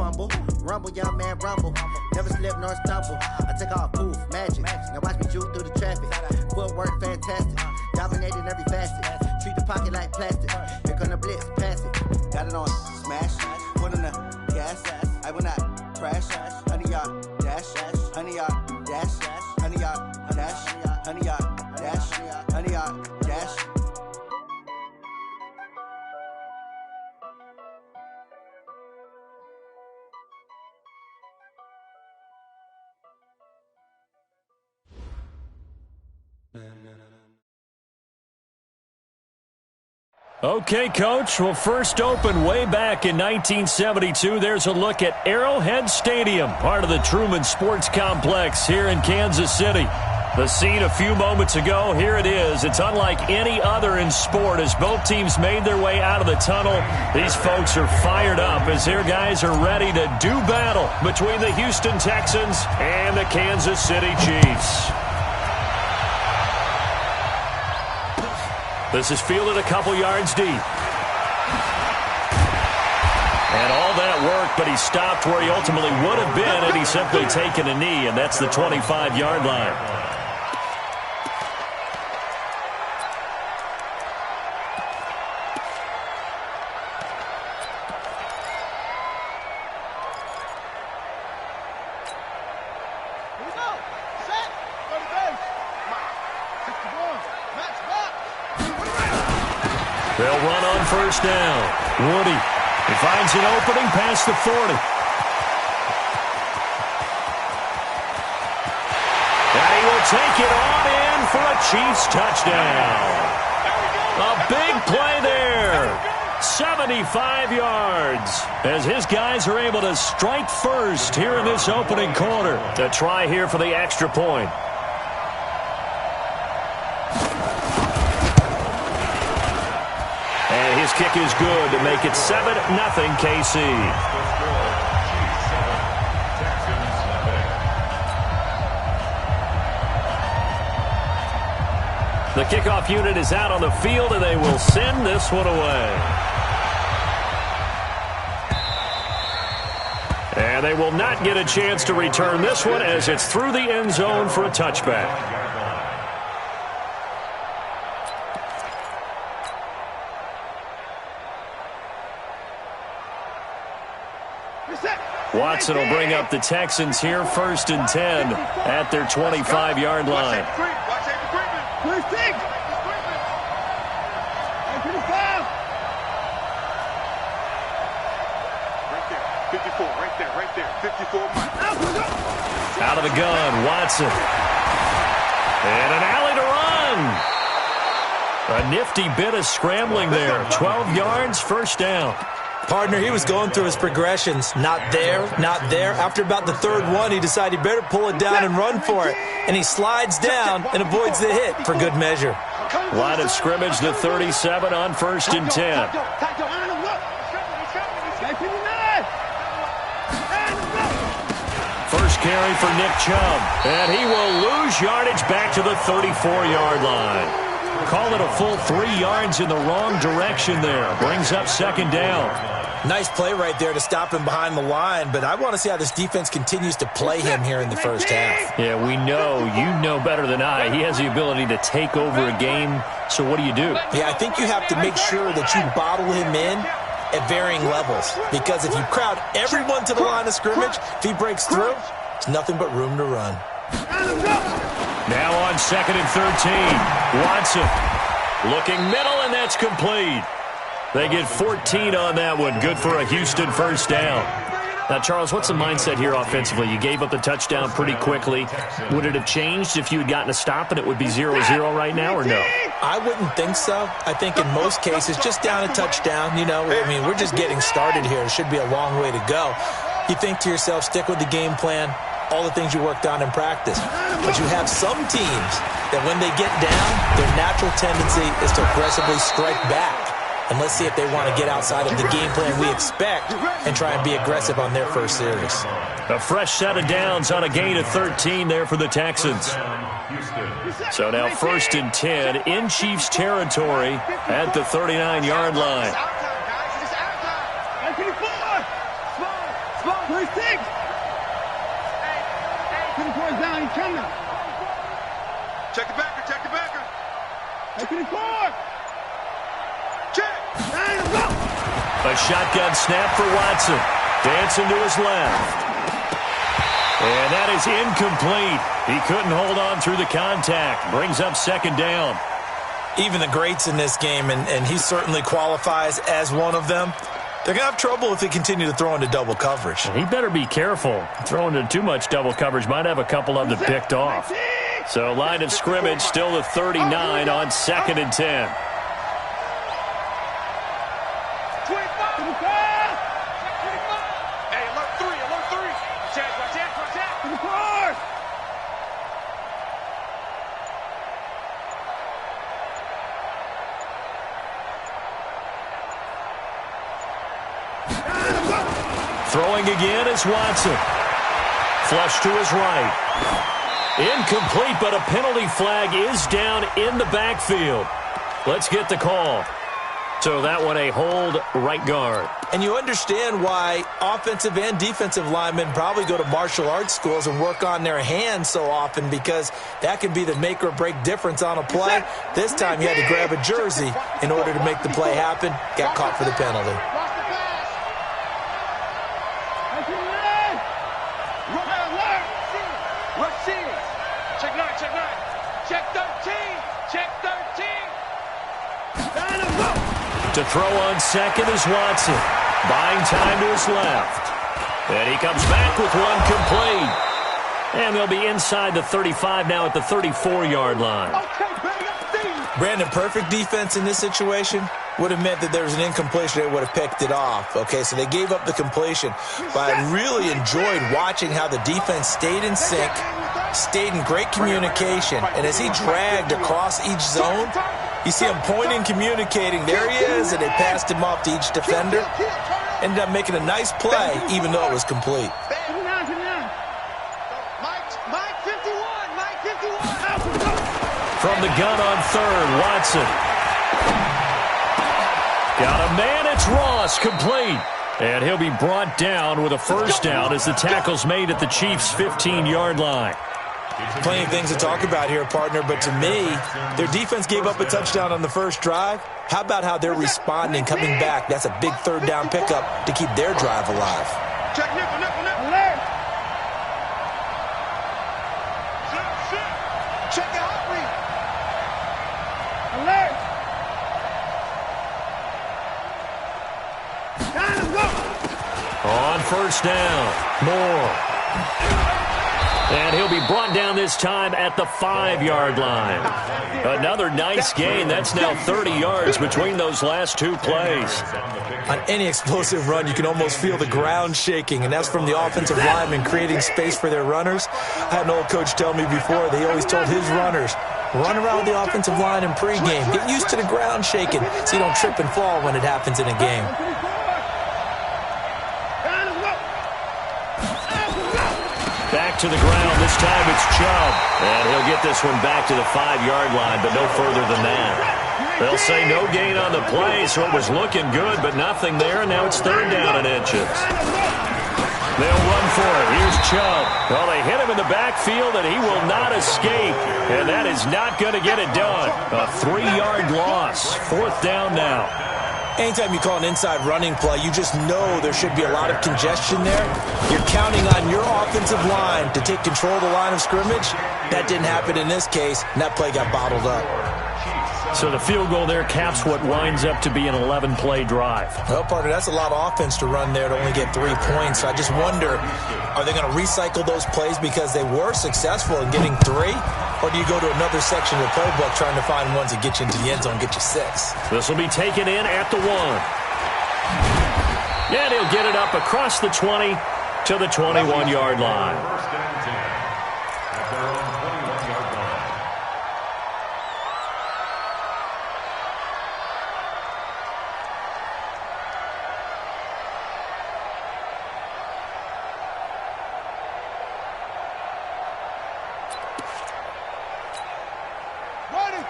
fumble. Rumble, young man, rumble. Never slip nor stumble. I take off, poof, magic. Now watch me juke through the traffic. Footwork, fantastic. Dominating every facet. Treat the pocket like plastic. Here come the blitz, pass it. Got it on, smash. Put on the gas. I will not crash. 100-yard dash. 100-yard dash. 100-yard dash. 100-yard dash. 100-yard dash. Okay, Coach. Well, first opened way back in 1972. There's a look at Arrowhead Stadium, part of the Truman Sports Complex here in Kansas City. The scene a few moments ago, here it is. It's unlike any other in sport as both teams made their way out of the tunnel. These folks are fired up as their guys are ready to do battle between the Houston Texans and the Kansas City Chiefs. This is fielded a couple yards deep. And all that work, but he stopped where he ultimately would have been had he simply taken a knee, and that's the 25-yard line. They'll run on first down. Woody, he finds an opening past the 40. And he will take it on in for a Chiefs touchdown. A big play there. 75 yards as his guys are able to strike first here in this opening quarter. To try here for the extra point. His kick is good to make it 7-0 KC. The kickoff unit is out on the field, and they will send this one away. And they will not get a chance to return this one as it's through the end zone for a touchback. Watson will bring up the Texans here, 1st and 10 at their 25-yard line. Out of the gun, Watson. And an alley to run. A nifty bit of scrambling there. 12 yards, first down. Partner, he was going through his progressions. Not there, not there. After about the third one, he decided he better pull it down and run for it. And he slides down and avoids the hit for good measure. Line of scrimmage, the 37 on 1st and 10. First carry for Nick Chubb. And he will lose yardage back to the 34-yard line. Call it a full 3 yards in the wrong direction there. Brings up 2nd down. Nice play right there to stop him behind the line, but I want to see how this defense continues to play him here in the first half. Yeah, we know. You know better than I. He has the ability to take over a game, so what do you do? Yeah, I think you have to make sure that you bottle him in at varying levels, because if you crowd everyone to the line of scrimmage, if he breaks through, it's nothing but room to run. Now on 2nd and 13, Watson looking middle, and that's complete. They get 14 on that one. Good for a Houston first down. Now, Charles, what's the mindset here offensively? You gave up the touchdown pretty quickly. Would it have changed if you had gotten a stop and it would be 0-0 right now, or no? I wouldn't think so. I think in most cases, just down a touchdown, you know, I mean, we're just getting started here. It should be a long way to go. You think to yourself, stick with the game plan, all the things you worked on in practice. But you have some teams that when they get down, their natural tendency is to aggressively strike back. And let's see if they want to get outside of the game plan we expect and try and be aggressive on their first series. A fresh set of downs on a gain of 13 there for the Texans. So now 1st and 10 in Chiefs territory at the 39-yard line. First six. Put the force down, he's coming. Check the backer, check the backer. Back to the core. Check. A shotgun snap for Watson. Dancing to his left. And that is incomplete. He couldn't hold on through the contact. Brings up second down. Even the greats in this game, and he certainly qualifies as one of them, they're going to have trouble if they continue to throw into double coverage. He better be careful. Throwing into too much double coverage might have a couple of them picked off. So line of scrimmage still the 39 on 2nd and 10. Hey, alert three. Check. To the core. Throwing again is Watson. Flush to his right. Incomplete, but a penalty flag is down in the backfield. Let's get the call. So that one a hold right guard. And you understand why offensive and defensive linemen probably go to martial arts schools and work on their hands so often, because that can be the make or break difference on a play. This time he had to grab a jersey in order to make the play happen. Got caught for the penalty. To throw on second is Watson. Buying time to his left. And he comes back with one complete. And they'll be inside the 35 now at the 34-yard line. Brandon, perfect defense in this situation would have meant that there was an incompletion. They would have picked it off. Okay, so they gave up the completion. But I really enjoyed watching how the defense stayed in sync, stayed in great communication. And as he dragged across each zone, you see him pointing, communicating. There he is, and they passed him off to each defender. Ended up making a nice play, even though it was complete. From the gun on third, Watson. Got a man, it's Ross, complete. And he'll be brought down with a first down as the tackle's made at the Chiefs' 15-yard line. Plenty of things to talk about here, partner, but to me, their defense gave up a touchdown on the first drive. How about how they're responding, coming back? That's a big third down pickup to keep their drive alive. Check nickel. Alert. Check your hot read. Alert. On first down, Moore. And he'll be brought down this time at the 5-yard line. Another nice gain. That's now 30 yards between those last two plays. On any explosive run, you can almost feel the ground shaking, and that's from the offensive linemen creating space for their runners. I had an old coach tell me before, they always told his runners, run around the offensive line in pregame. Get used to the ground shaking so you don't trip and fall when it happens in a game. Back to the ground. This time it's Chubb. And he'll get this one back to the 5-yard line, but no further than that. They'll say no gain on the play, so it was looking good, but nothing there. Now it's third down and inches. They'll run for it. Here's Chubb. Well, they hit him in the backfield, and he will not escape. And that is not going to get it done. A 3-yard loss. Fourth down now. Anytime you call an inside running play, you just know there should be a lot of congestion there. You're counting on your offensive line to take control of the line of scrimmage. That didn't happen in this case, and that play got bottled up. So the field goal there caps what winds up to be an 11-play drive. Well, partner, that's a lot of offense to run there to only get 3 points. So I just wonder, are they going to recycle those plays because they were successful in getting 3? Or do you go to another section of the playbook trying to find ones that get you into the end zone, get you 6? This will be taken in at the 1. And he'll get it up across the 20 to the 21-yard line.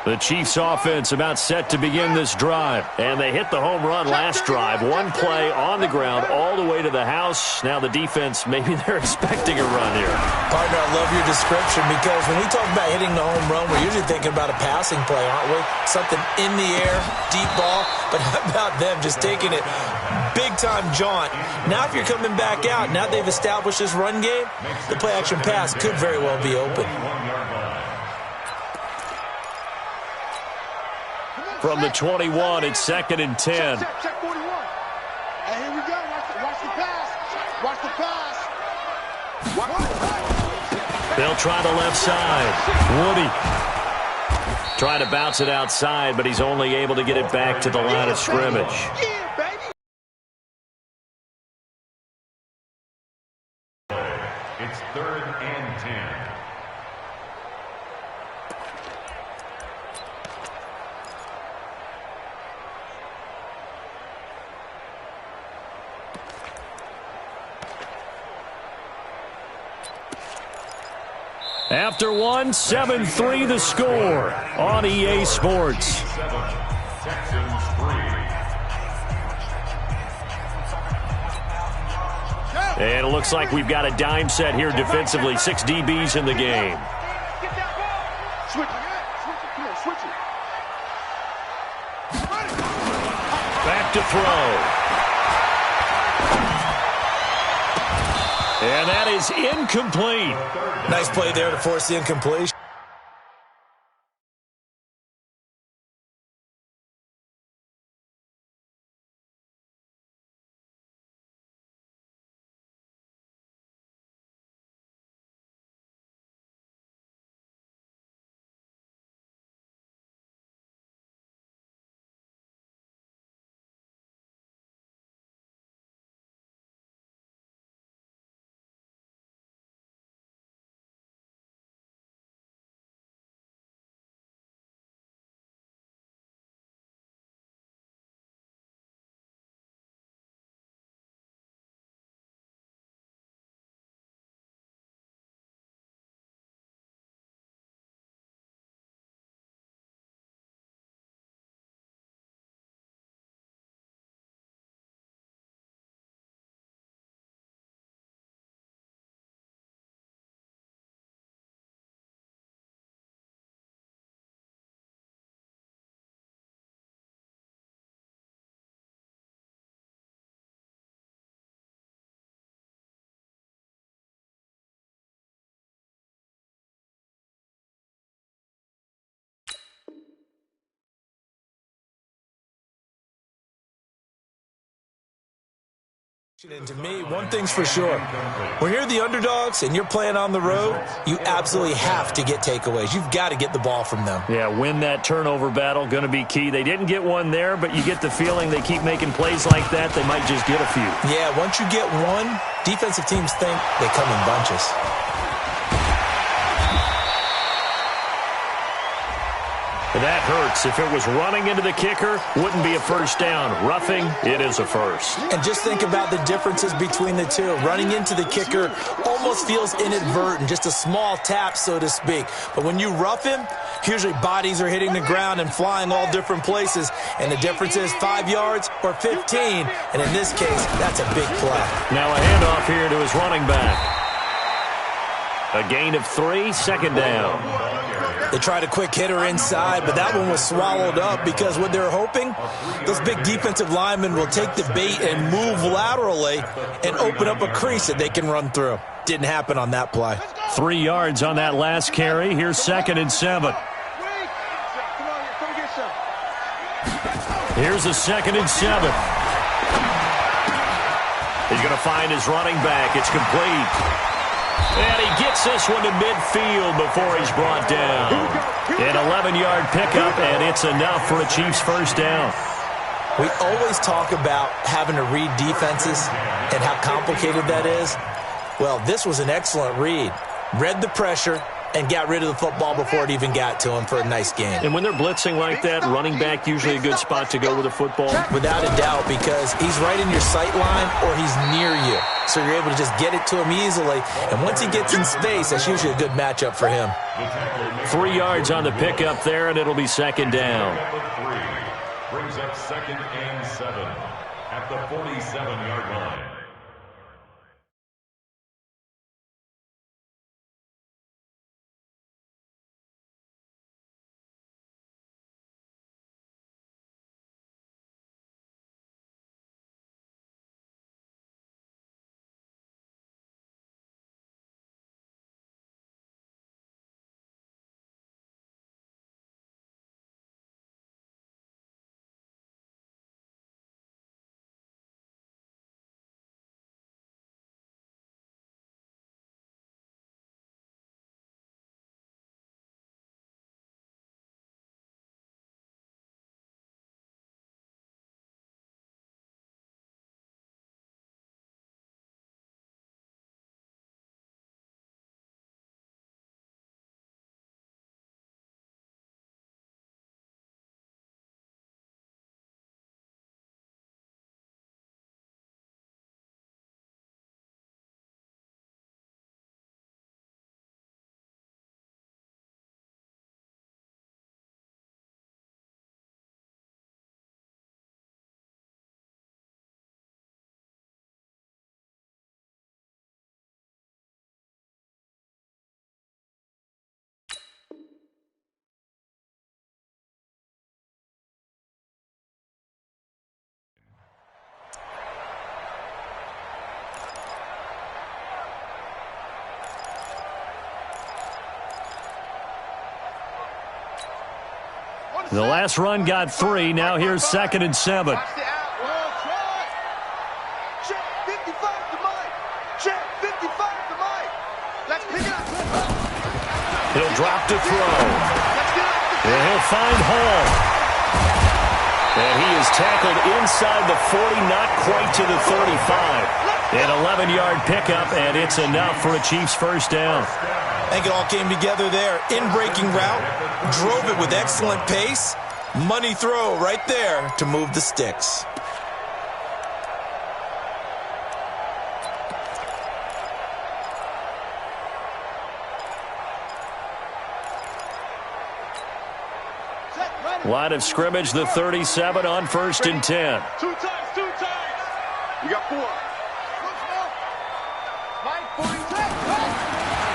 The Chiefs offense about set to begin this drive. And they hit the home run last drive. One play on the ground all the way to the house. Now the defense, maybe they're expecting a run here. Partner, I love your description because when we talk about hitting the home run, we're usually thinking about a passing play, aren't we? Something in the air, deep ball. But how about them just taking it big-time jaunt? Now if you're coming back out, now they've established this run game, the play-action pass could very well be open. From the 21, it's 2nd and 10. Check 41. And here we go. Watch the pass. Watch the pass. They'll try the left side. Woody trying to bounce it outside, but he's only able to get it back to the line of scrimmage. Yeah, baby. It's 3rd and 10. After one, 7-3 the score on EA Sports. Texans 3. And it looks like we've got a dime set here defensively. 6 DBs in the game. Get that ball. Switch it. Come on, switch it. Back to throw. And that is incomplete. Nice play there to force the incompletion. And to me, one thing's for sure. When you're the underdogs and you're playing on the road, you absolutely have to get takeaways. You've got to get the ball from them. Yeah, win that turnover battle, going to be key. They didn't get one there, but you get the feeling they keep making plays like that, they might just get a few. Yeah, once you get one, defensive teams think they come in bunches. That hurts. If it was running into the kicker, wouldn't be a first down. Roughing, it is a first. And just think about the differences between the two. Running into the kicker almost feels inadvertent, just a small tap, so to speak. But when you rough him, usually bodies are hitting the ground and flying all different places. And the difference is 5 yards or 15. And in this case, that's a big play. Now a handoff here to his running back. A gain of 3, 2nd down. They tried a quick hitter inside, but that one was swallowed up because what they're hoping, those big defensive linemen will take the bait and move laterally and open up a crease that they can run through. Didn't happen on that play. 3 yards on that last carry. Here's 2nd and 7. Here's a 2nd and 7. He's going to find his running back. It's complete. And he gets this one to midfield before he's brought down. An 11-yard pickup, and it's enough for a Chiefs first down. We always talk about having to read defenses and how complicated that is. Well, this was an excellent read. Read the pressure and got rid of the football before it even got to him for a nice gain. And when they're blitzing like that, running back usually a good spot to go with the football? Without a doubt, because he's right in your sight line or he's near you. so you're able to just get it to him easily. And once he gets in space, that's usually a good matchup for him. 3 yards on the pickup there, and it'll be second down. Brings up 2nd and 7 at the 47-yard line. The last run got 3. Now here's 2nd and 7. Check 55 to Mike. Check 55 to Mike. Let's pick it up. He'll drop to throw. And he'll find Hall. And he is tackled inside the 40, not quite to the 35. An 11-yard pickup, and it's enough for a Chiefs first down. I think it all came together there. In-breaking route, drove it with excellent pace. Money throw right there to move the sticks. Line of scrimmage, the 37 on 1st and 10. Two times. You got 4.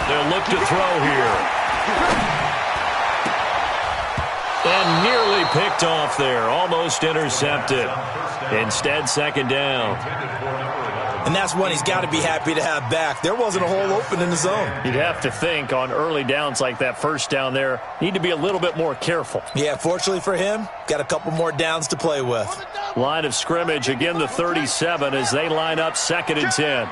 They'll look to throw here. And nearly picked off there. Almost intercepted. Instead, 2nd down. And that's one he's got to be happy to have back. There wasn't a hole open in the zone. You'd have to think on early downs like that, first down there, need to be a little bit more careful. Yeah, fortunately for him, got a couple more downs to play with. Line of scrimmage, again the 37 as they line up 2nd and 10.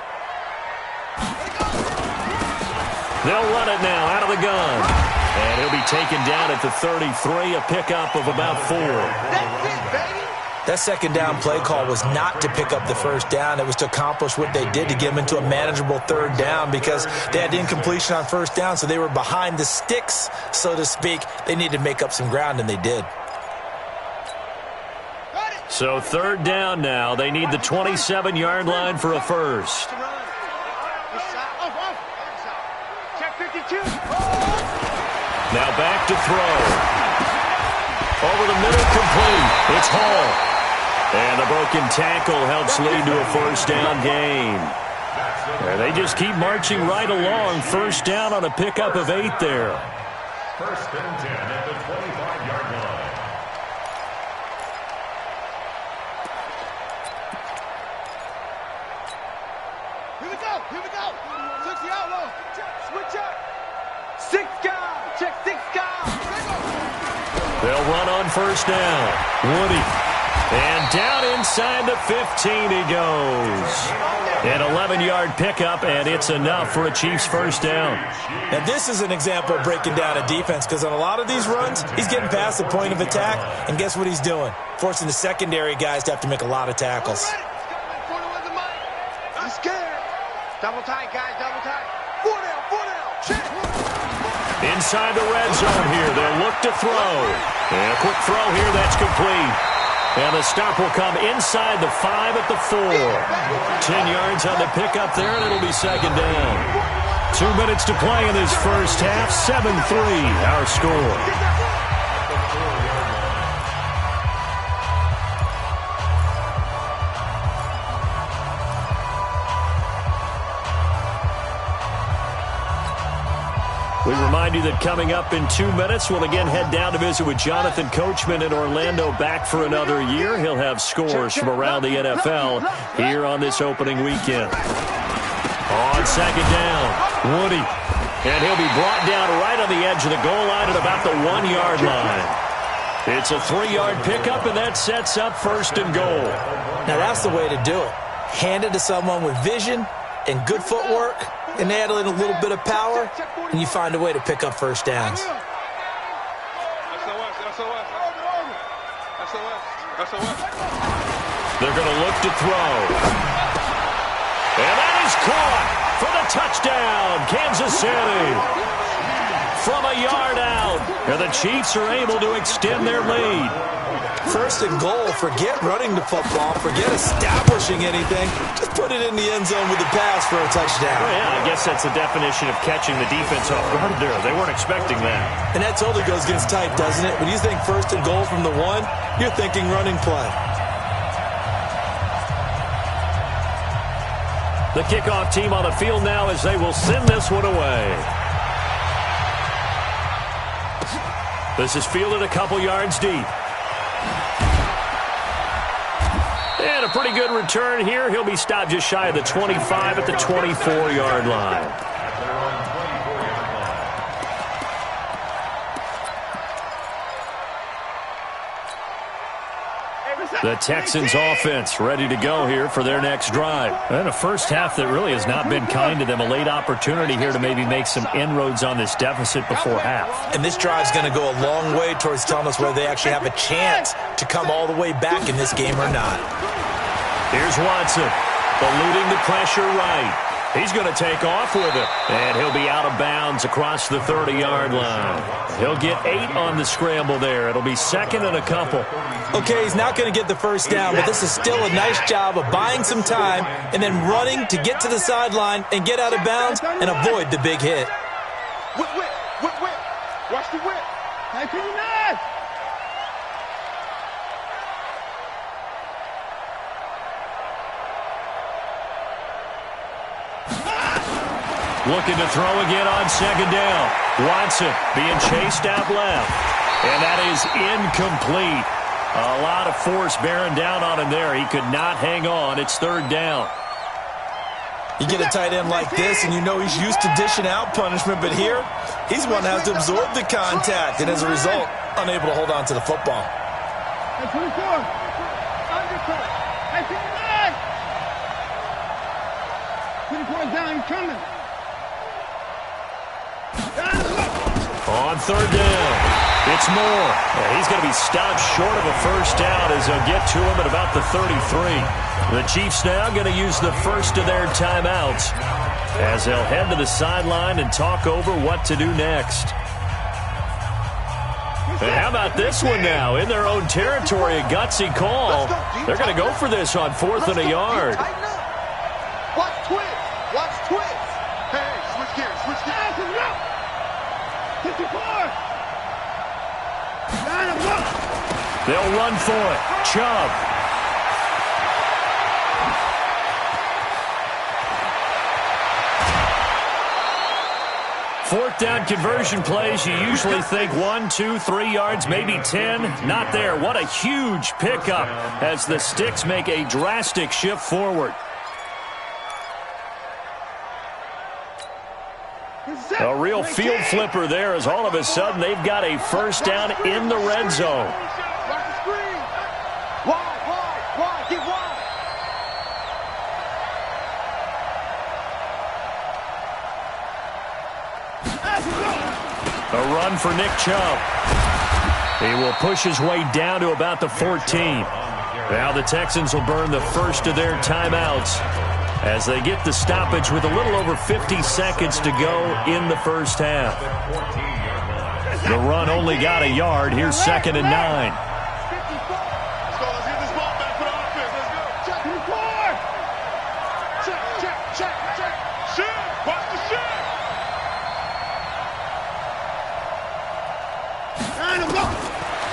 They'll run it now out of the gun. And he'll be taken down at the 33, a pickup of about 4. That 2nd down play call was not to pick up the first down. It was to accomplish what they did to get them into a manageable 3rd down because they had incompletion on 1st down, so they were behind the sticks, so to speak. They needed to make up some ground, and they did. So 3rd down now. They need the 27-yard line for a first. Now back to throw. Over the middle, complete. It's Hall. And the broken tackle helps lead to a first down gain. And they just keep marching right along. First down on a pickup of 8 there. 1st and 10 at the 25-yard line. Here we go. 60 outlaw. Switch up. 6 guys. Check 6 guys. They'll run on first down. Woody. And down inside the 15 he goes. An 11-yard pickup, and it's enough for a Chiefs first down. Now, this is an example of breaking down a defense because on a lot of these runs, he's getting past the point of attack, and guess what he's doing? Forcing the secondary guys to have to make a lot of tackles. I'm scared. Double tight, guys. Double tight. 4 down. Check. Inside the red zone here. They'll look to throw. And a quick throw here that's complete. And the stop will come inside the 5 at the 4. 10 yards on the pickup there, and it'll be second down. 2 minutes to play in this first half. 7-3 our score. We remind you that coming up in 2 minutes, we'll again head down to visit with Jonathan Coachman in Orlando, back for another year. He'll have scores from around the NFL here on this opening weekend. On second down, Woody. And he'll be brought down right on the edge of the goal line at about the 1-yard line. It's a 3-yard pickup, and that sets up first and goal. Now that's the way to do it. Hand it to someone with vision and good footwork, and add in a little bit of power, and you find a way to pick up first downs. They're going to look to throw. And that is caught for the touchdown, Kansas City. From a yard out, and the Chiefs are able to extend their lead. First and goal, forget running the football, forget establishing anything. Just put it in the end zone with the pass for a touchdown. Oh, yeah, I guess that's the definition of catching the defense off guard there. They weren't expecting that. And that totally goes against type, doesn't it? When you think first and goal from the 1, you're thinking running play. The kickoff team on the field now as they will send this one away. This is fielded a couple yards deep. And a pretty good return here. He'll be stopped just shy of the 25 at the 24-yard line. The Texans offense ready to go here for their next drive. And a first half that really has not been kind to them. A late opportunity here to maybe make some inroads on this deficit before half. And this drive's going to go a long way towards telling us whether they actually have a chance to come all the way back in this game or not. Here's Watson, eluding the pressure right. He's going to take off with it, and he'll be out of bounds across the 30-yard line. He'll get 8 on the scramble there. It'll be second and a couple. Okay, he's not going to get the first down, but this is still a nice job of buying some time and then running to get to the sideline and get out of bounds and avoid the big hit. Whip. Watch the whip. Hey, can you not? Looking to throw again on second down. Watson being chased out left. And that is incomplete. A lot of force bearing down on him there. He could not hang on. It's third down. You get a tight end like this, and you know he's used to dishing out punishment, but here, he's one that has to absorb the contact, and as a result, unable to hold on to the football. Hey, 24. Undercut. Hey, 59. 24 is down. He's coming. On third down, it's Moore. He's going to be stopped short of a first down as they'll get to him at about the 33. The Chiefs now going to use the first of their timeouts as they'll head to the sideline and talk over what to do next. And how about this one now? In their own territory, a gutsy call. They're going to go for this on 4th and a yard. Watch twist. Hey, switch gears. 54. They'll run for it. Chubb. Fourth down conversion plays, you usually think 1, 2, 3 yards, maybe 10. Not there. What a huge pickup as the Sticks make a drastic shift forward. A real field flipper there as all of a sudden they've got a first down in the red zone. Watch the screen. Wide. Get wide. A run for Nick Chubb. He will push his way down to about the 14. Now the Texans will burn the first of their timeouts as they get the stoppage with a little over 50 seconds to go in the first half. The run only got a yard. Here's 2nd and 9. Watch the shit.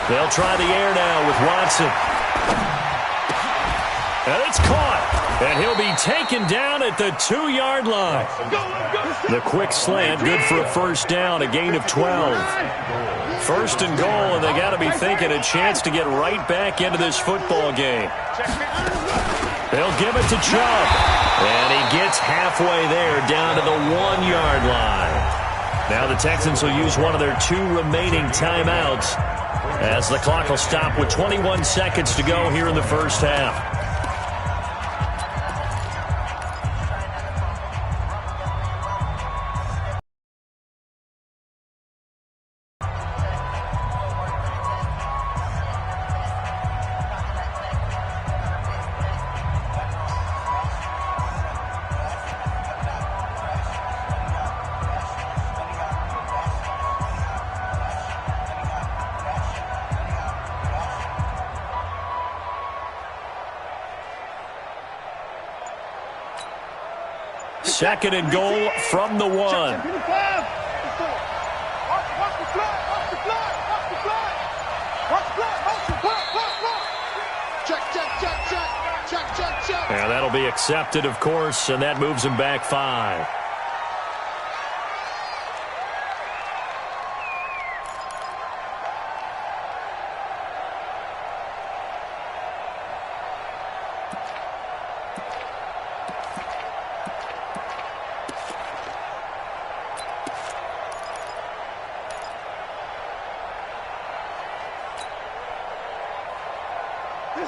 They'll try the air now with Watson. And it's caught. And he'll be taken down at the 2-yard line. The quick slant, good for a first down, a gain of 12. First and goal, and they got to be thinking a chance to get right back into this football game. They'll give it to Chubb. And he gets halfway there, down to the 1-yard line. Now the Texans will use one of their 2 remaining timeouts as the clock will stop with 21 seconds to go here in the first half. Second and goal from the 1. Watch the flag. Watch the flag. Check. And that'll be accepted, of course, and that moves him back 5.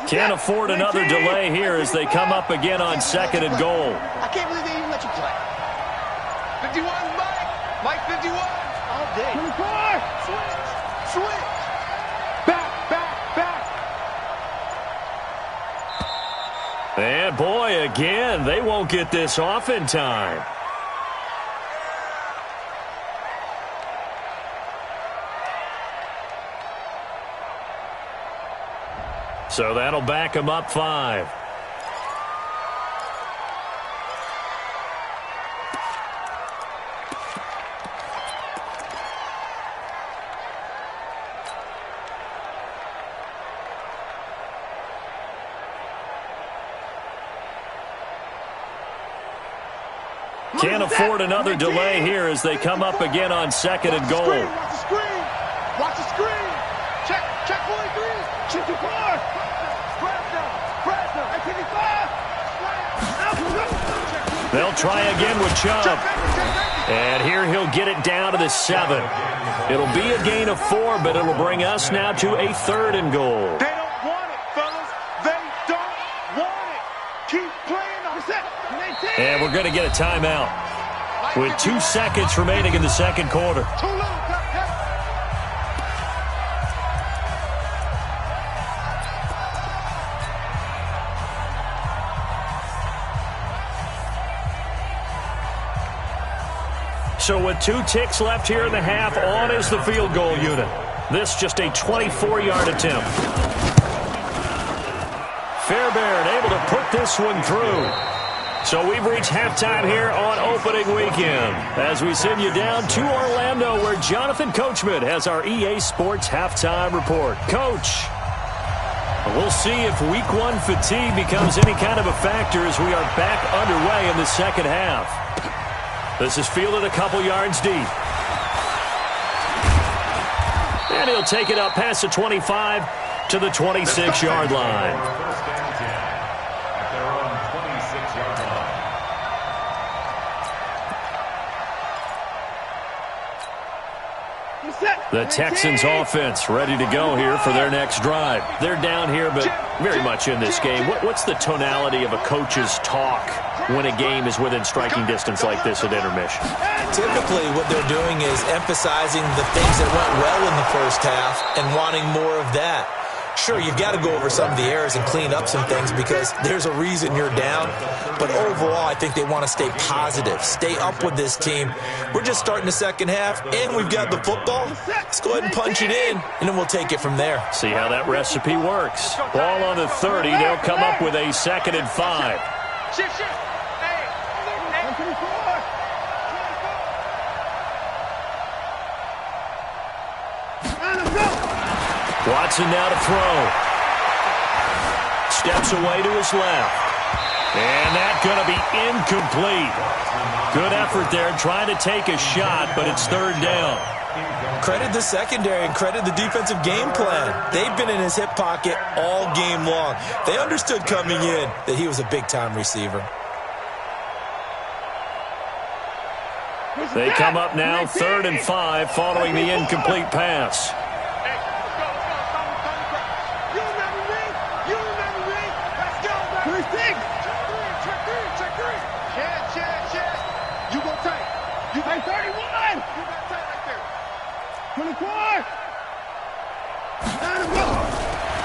Can't afford another delay here as they come up again on second and goal. I can't believe they even let you play. 51, Mike 51. All day. 24. Switch. Back. And boy, again, they won't get this off in time. So that'll back him up 5. Can't afford another delay here as they come up again on second and goal. Watch the screen. Check 43. Shoot the car. They'll try again with Chubb. And here he'll get it down to the 7. It'll be a gain of 4, but it'll bring us now to a 3rd and goal. They don't want it, fellas. They don't want it. Keep playing on set. And we're going to get a timeout with 2 seconds remaining in the second quarter. Too little. So with 2 ticks left here in the half, on is the field goal unit. This just a 24-yard attempt. Fairbairn able to put this one through. So we've reached halftime here on opening weekend as we send you down to Orlando where Jonathan Coachman has our EA Sports halftime report. Coach, we'll see if week 1 fatigue becomes any kind of a factor as we are back underway in the second half. This is fielded a couple yards deep. And he'll take it up past the 25 to the 26-yard line. First and 10 at their own 26-yard line. The Texans offense ready to go here for their next drive. They're down here, but very much in this game. What's the tonality of a coach's talk when a game is within striking distance like this at intermission? Typically, what they're doing is emphasizing the things that went well in the first half and wanting more of that. Sure, you've got to go over some of the errors and clean up some things because there's a reason you're down. But overall, I think they want to stay positive, stay up with this team. We're just starting the second half, and we've got the football. Let's go ahead and punch it in, and then we'll take it from there. See how that recipe works. Ball on the 30. They'll come up with a 2nd and 5. Shift. Hey. Watson now to throw. Steps away to his left. And that's going to be incomplete. Good effort there trying to take a shot, but it's third down. Credit the secondary and credit the defensive game plan. They've been in his hip pocket all game long. They understood coming in that he was a big-time receiver. They come up now 3rd and 5 following the incomplete pass.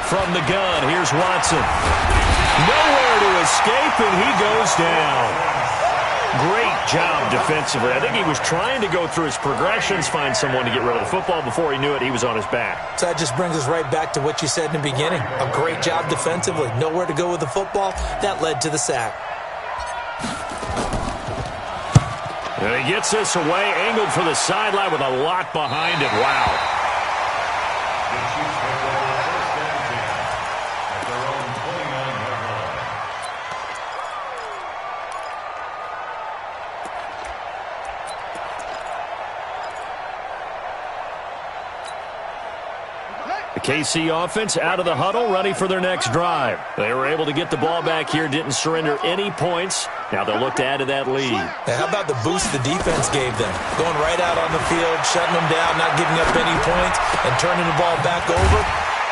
From the gun, here's Watson. Nowhere to escape, and he goes down. Great job defensively. I think he was trying to go through his progressions, find someone to get rid of the football. Before he knew it, he was on his back. So that just brings us right back to what you said in the beginning. A great job defensively. Nowhere to go with the football. That led to the sack. And he gets this away, angled for the sideline with a lot behind it. Wow. KC offense out of the huddle, ready for their next drive. They were able to get the ball back here, didn't surrender any points. Now they'll look to add to that lead. Now, how about the boost the defense gave them? Going right out on the field, shutting them down, not giving up any points, and turning the ball back over.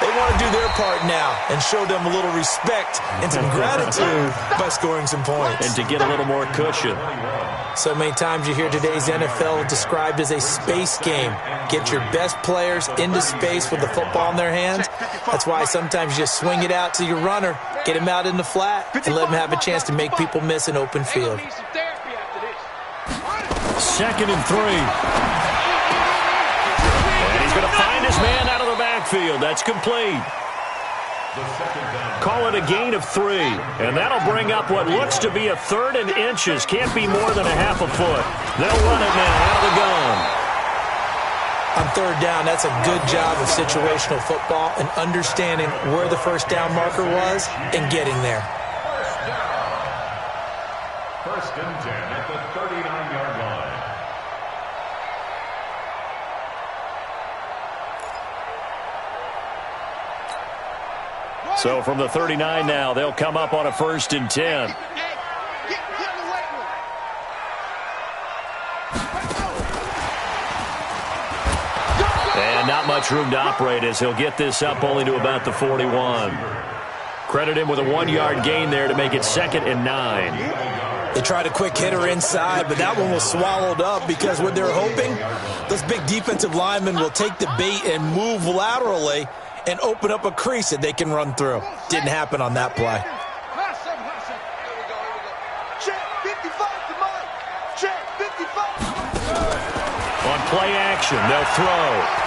They want to do their part now and show them a little respect and some gratitude by scoring some points. And to get a little more cushion. So many times you hear today's NFL described as a space game. Get your best players into space with the football in their hands. That's why sometimes you just swing it out to your runner, get him out in the flat, and let him have a chance to make people miss an open field. 2nd and 3. And he's going to find his man out of the backfield. That's complete. Call it a gain of 3. And that'll bring up what looks to be a 3rd and inches. Can't be more than a half a foot. They'll run it now out of the gun. On 3rd down, that's a good job of situational football and understanding where the first down marker was and getting there. 1st and 10 at the 39-yard line. So from the 39 now, they'll come up on a 1st and 10. And not much room to operate as he'll get this up only to about the 41. Credit him with a 1-yard gain there to make it 2nd and 9. They tried a quick hitter inside, but that one was swallowed up because what they're hoping, those big defensive linemen will take the bait and move laterally and open up a crease that they can run through. Didn't happen on that play. On play action, they'll throw.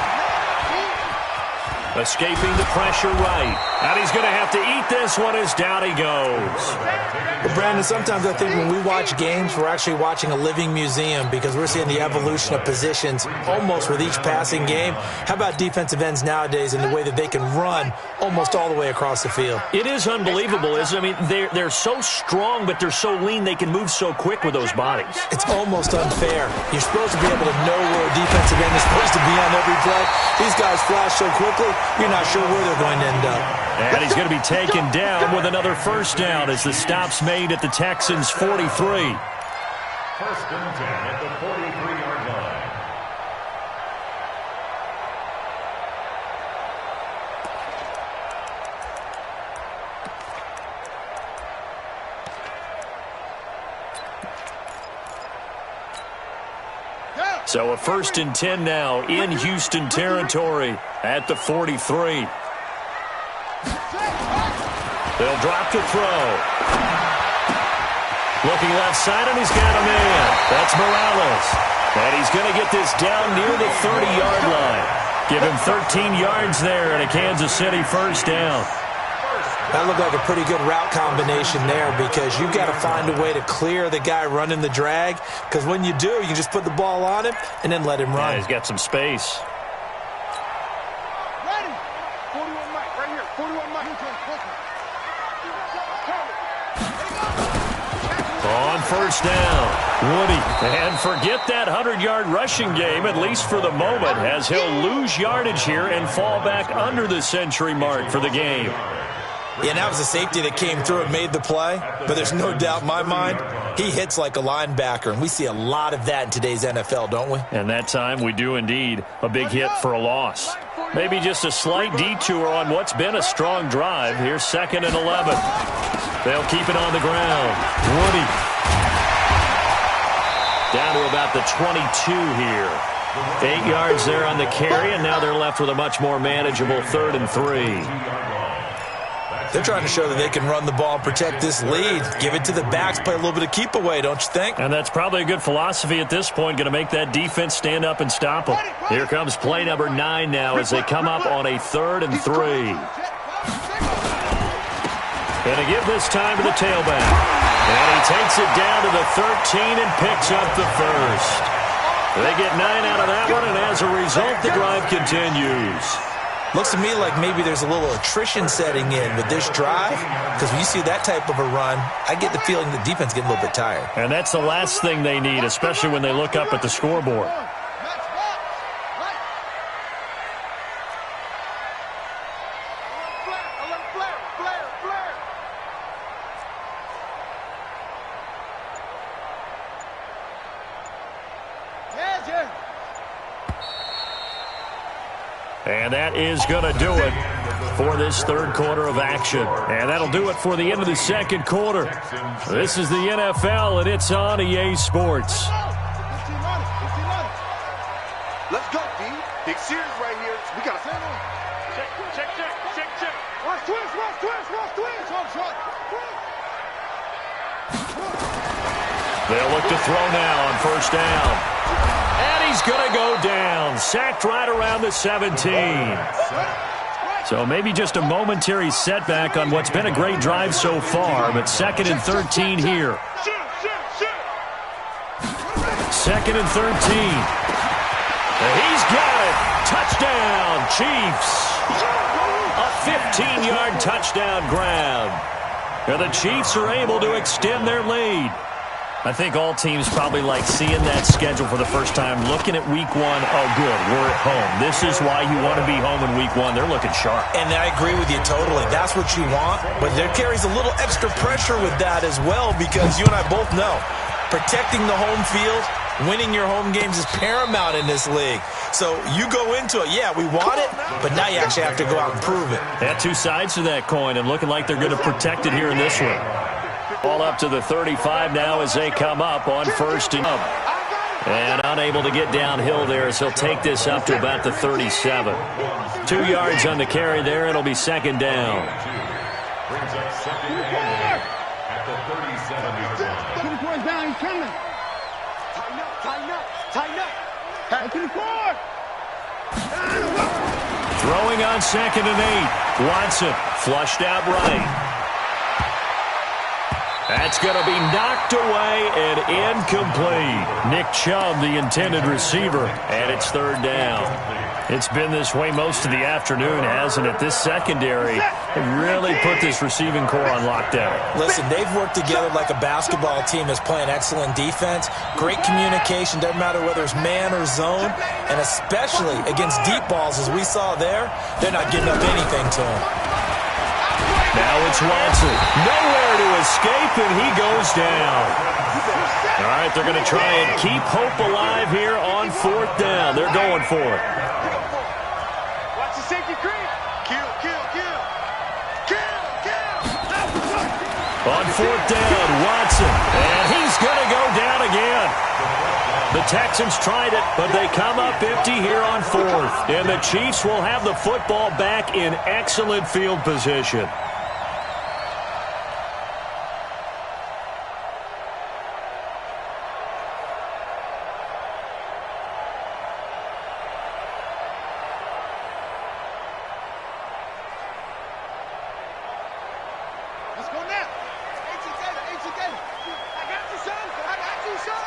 Escaping the pressure right. And he's going to have to eat this one as down he goes. Well, Brandon, sometimes I think when we watch games, we're actually watching a living museum because we're seeing the evolution of positions almost with each passing game. How about defensive ends nowadays and the way that they can run almost all the way across the field? It is unbelievable, isn't it? I mean, they're so strong, but they're so lean they can move so quick with those bodies. It's almost unfair. You're supposed to be able to know where a defensive end is supposed to be on every play. These guys flash so quickly, you're not sure where they're going to end up. And he's going to be taken down with another 1st down as the stop's made at the Texans' 43. 1st and 10 at the 43-yard line. So a 1st and 10 now in Houston territory at the 43. They'll drop to throw. Looking left side, and he's got a man. That's Morales. And he's going to get this down near the 30-yard line. Give him 13 yards there and a Kansas City 1st down. That looked like a pretty good route combination there because you've got to find a way to clear the guy running the drag because when you do, you just put the ball on him and then let him run. Yeah, he's got some space. Ready. 45. first down. Woody. And forget that 100-yard rushing game, at least for the moment, as he'll lose yardage here and fall back under the century mark for the game. Yeah, and that was a safety that came through and made the play. But there's no doubt in my mind, he hits like a linebacker. And we see a lot of that in today's NFL, don't we? And that time we do indeed. A big hit for a loss. Maybe just a slight detour on what's been a strong drive. Here's 2nd and 11. They'll keep it on the ground. Woody. Down to about the 22 here. 8 yards there on the carry, and now they're left with a much more manageable 3rd and 3. They're trying to show that they can run the ball and protect this lead. Give it to the backs, play a little bit of keep away, don't you think? And that's probably a good philosophy at this point, going to make that defense stand up and stop them. Here comes play number 9 now as they come up on a 3rd and 3. Going to give this time to the tailback. And he takes it down to the 13 and picks up the first. They get 9 out of that one, and as a result, the drive continues. Looks to me like maybe there's a little attrition setting in with this drive, because when you see that type of a run, I get the feeling the defense getting a little bit tired. And that's the last thing they need, especially when they look up at the scoreboard. And that is going to do it for this 3rd quarter of action. And that'll do it for the end of the 2nd quarter. This is the NFL, and it's on EA Sports. Let's go, D. Big series right here. We got to check. Rush twist. They'll look to throw now on first down. And he's going to go down. Sacked right around the 17. So maybe just a momentary setback on what's been a great drive so far, but 2nd and 13 here. 2nd and 13. He's got it. Touchdown, Chiefs. A 15-yard touchdown grab. And the Chiefs are able to extend their lead. I think all teams probably like seeing that schedule for the first time, looking at week 1. Oh, good, we're at home. This is why you want to be home in week 1. They're looking sharp. And I agree with you totally. That's what you want. But there carries a little extra pressure with that as well, because you and I both know protecting the home field, winning your home games is paramount in this league. So you go into it, yeah, we want it, but now you actually have to go out and prove it. Had 2 sides to that coin, and looking like they're going to protect it here in this one. Ball up to the 35 now as they come up on 1st and up. And unable to get downhill there as he'll take this up to about the 37. 2 yards on the carry there. It'll be 2nd down. Brings up 2nd and 8 at the 37-yard line. 2 points down, he's coming. Tighten up. Back to the court. Throwing on 2nd and 8. Watson flushed out right. That's going to be knocked away and incomplete. Nick Chubb, the intended receiver, and it's 3rd down. It's been this way most of the afternoon, hasn't it? This secondary really put this receiving core on lockdown. Listen, they've worked together like a basketball team that's playing excellent defense. Great communication, doesn't matter whether it's man or zone, and especially against deep balls, as we saw there, they're not getting up anything to them. Now it's Watson. Nowhere to escape, and he goes down. All right, they're going to try and keep hope alive here on 4th down. They're going for it. Watch the safety creep. Kill. On 4th down, Watson. And he's going to go down again. The Texans tried it, but they come up empty here on 4th. And the Chiefs will have the football back in excellent field position. Let's go now. HCK. I got you, son.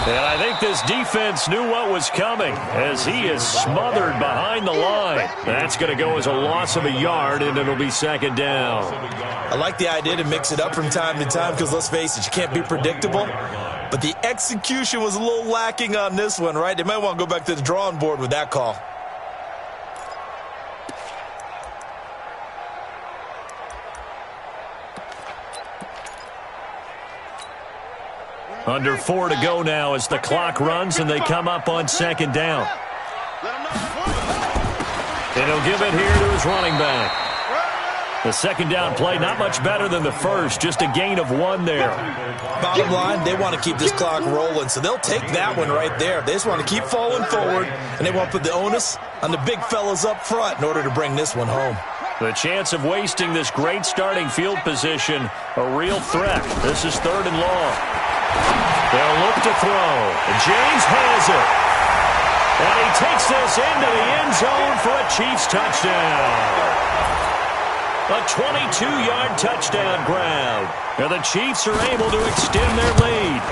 And I think this defense knew what was coming as he is smothered behind the line. That's going to go as a loss of a yard, and it'll be second down. I like the idea to mix it up from time to time because, let's face it, you can't be predictable. But the execution was a little lacking on this one, right? They might want to go back to the drawing board with that call. Under 4 to go now as the clock runs and they come up on second down. And he'll give it here to his running back. The second down play, not much better than the first, just a gain of 1 there. Bottom line, they want to keep this clock rolling, so they'll take that one right there. They just want to keep falling forward, and they want to put the onus on the big fellas up front in order to bring this one home. The chance of wasting this great starting field position, a real threat. This is 3rd and long. They'll look to throw. James has it. And he takes this into the end zone for a Chiefs touchdown. A 22-yard touchdown grab. And the Chiefs are able to extend their lead.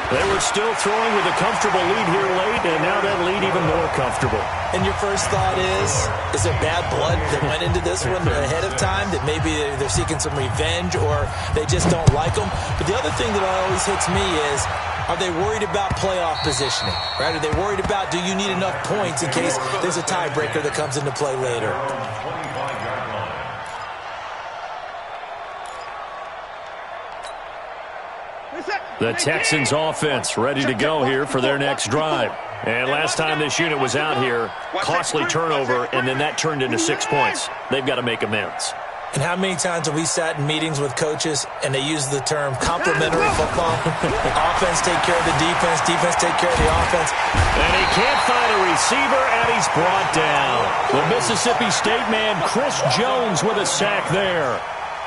They were still throwing with a comfortable lead here late, and now that lead even more comfortable. And your first thought is there bad blood that went into this one ahead of time, that maybe they're seeking some revenge or they just don't like them? But the other thing that always hits me is, are they worried about playoff positioning? Right? Are they worried about, do you need enough points in case there's a tiebreaker that comes into play later? The Texans offense ready to go here for their next drive. And last time this unit was out here, costly turnover, and then that turned into 6 points. They've got to make amends. And how many times have we sat in meetings with coaches and they use the term complementary football? Offense take care of the defense, defense take care of the offense. And he can't find a receiver, and he's brought down. The Mississippi State man, Chris Jones, with a sack there.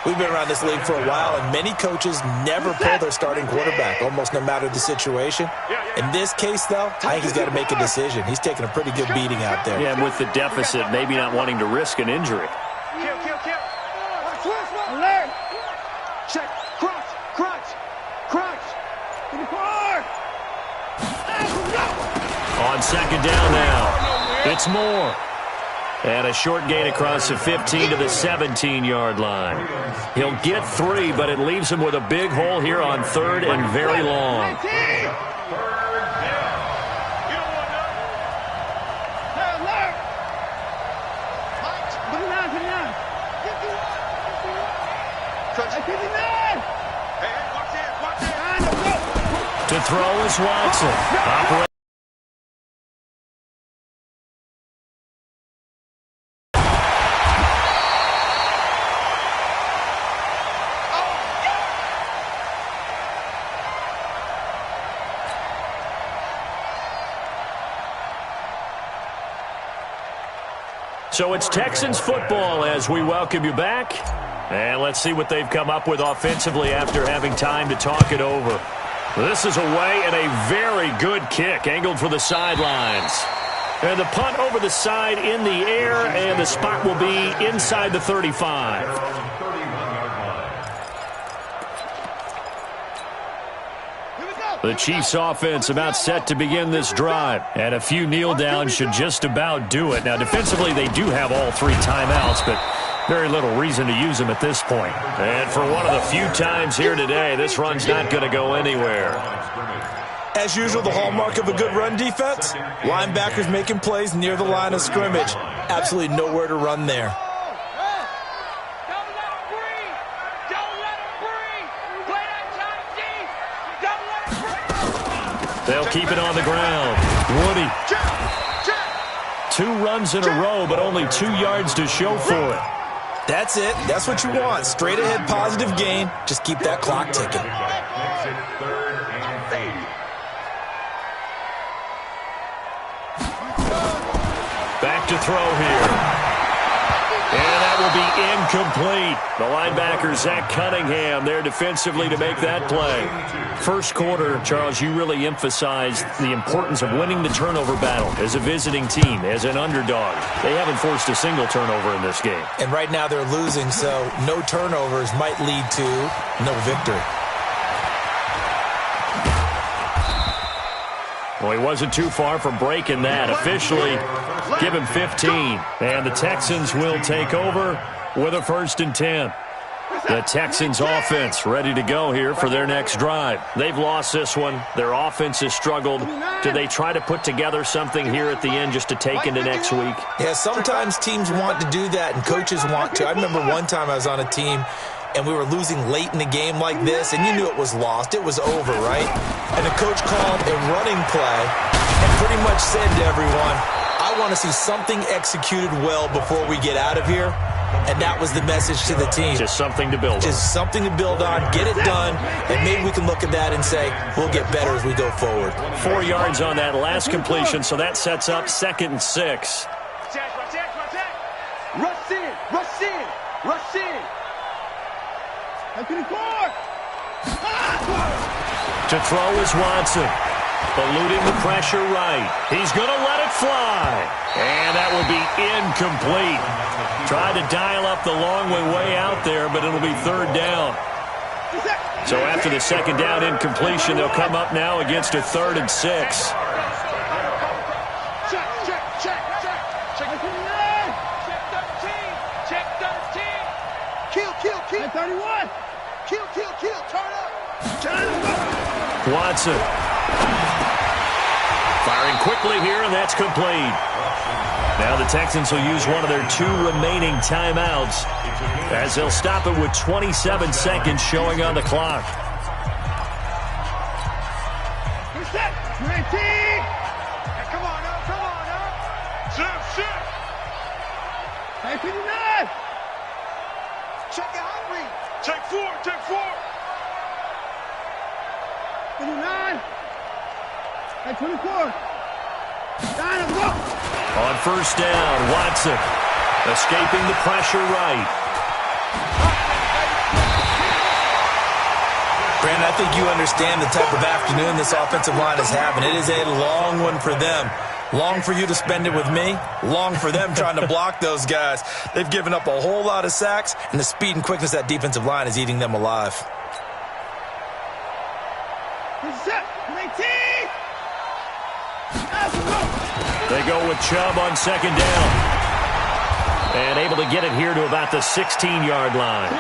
We've been around this league for a while, and many coaches never pull their starting quarterback, almost no matter the situation. In this case, though, I think he's got to make a decision. He's taking a pretty good beating out there. Yeah, and with the deficit, maybe not wanting to risk an injury. Alert! Check. Crunch. Crunch. Crunch. To the car. On second down now, it's Moore. And a short gain across the 15 to the 17-yard line. He'll get 3, but it leaves him with a big hole here on 3rd and very long. To throw is Watson. So it's Texans football as we welcome you back. And let's see what they've come up with offensively after having time to talk it over. This is away and a very good kick angled for the sidelines. And the punt over the side in the air, and the spot will be inside the 35. The Chiefs offense about set to begin this drive. And a few kneel downs should just about do it. Now defensively they do have all 3 timeouts, but very little reason to use them at this point. And for one of the few times here today, this run's not going to go anywhere. As usual, the hallmark of a good run defense, linebackers making plays near the line of scrimmage. Absolutely nowhere to run there. They'll keep it on the ground. Woody. 2 runs in a row, but only 2 yards to show for it. That's it. That's what you want. Straight ahead, positive gain. Just keep that clock ticking. Back to throw here. And that will be incomplete. The linebacker, Zach Cunningham, there defensively to make that play. First quarter, Charles, you really emphasized the importance of winning the turnover battle as a visiting team, as an underdog. They haven't forced a single turnover in this game. And right now they're losing, so no turnovers might lead to no victory. Well, he wasn't too far from breaking that. Officially, give him 15. And the Texans will take over with a 1st and 10. The Texans offense ready to go here for their next drive. They've lost this one. Their offense has struggled. Do they try to put together something here at the end just to take into next week? Yeah, sometimes teams want to do that and coaches want to. I remember one time I was on a team and we were losing late in the game like this, and you knew it was lost. It was over, right? And the coach called a running play and pretty much said to everyone, I want to see something executed well before we get out of here. And that was the message to the team. Just something to build on. Just something to build on, get it done, and maybe we can look at that and say, we'll get better as we go forward. 4 yards on that last completion, so that sets up 2nd and 6. Rush in, rush in, rush in. To throw is Watson. Eluding the pressure right. He's going to let it fly. And that will be incomplete. Tried to dial up the long way out there, but it'll be 3rd down. So after the 2nd down incompletion, they'll come up now against a 3rd and 6. Check. Check 13. Check 13. Kill. 31. Kill. Turn up. Watson. Firing quickly here, and that's complete. Now the Texans will use one of their 2 remaining timeouts as they'll stop it with 27 seconds showing on the clock. Reset. 19. Hey, come on up. Sit. Hey, 59. Check your hot read. Take 4. 59. Hey, 24. On 1st down, Watson escaping the pressure right. Brandon, I think you understand the type of afternoon this offensive line is having. It is a long one for them. Long for you to spend it with me. Long for them trying to block those guys. They've given up a whole lot of sacks, and the speed and quickness of that defensive line is eating them alive. They go with Chubb on 2nd down. And able to get it here to about the 16-yard line.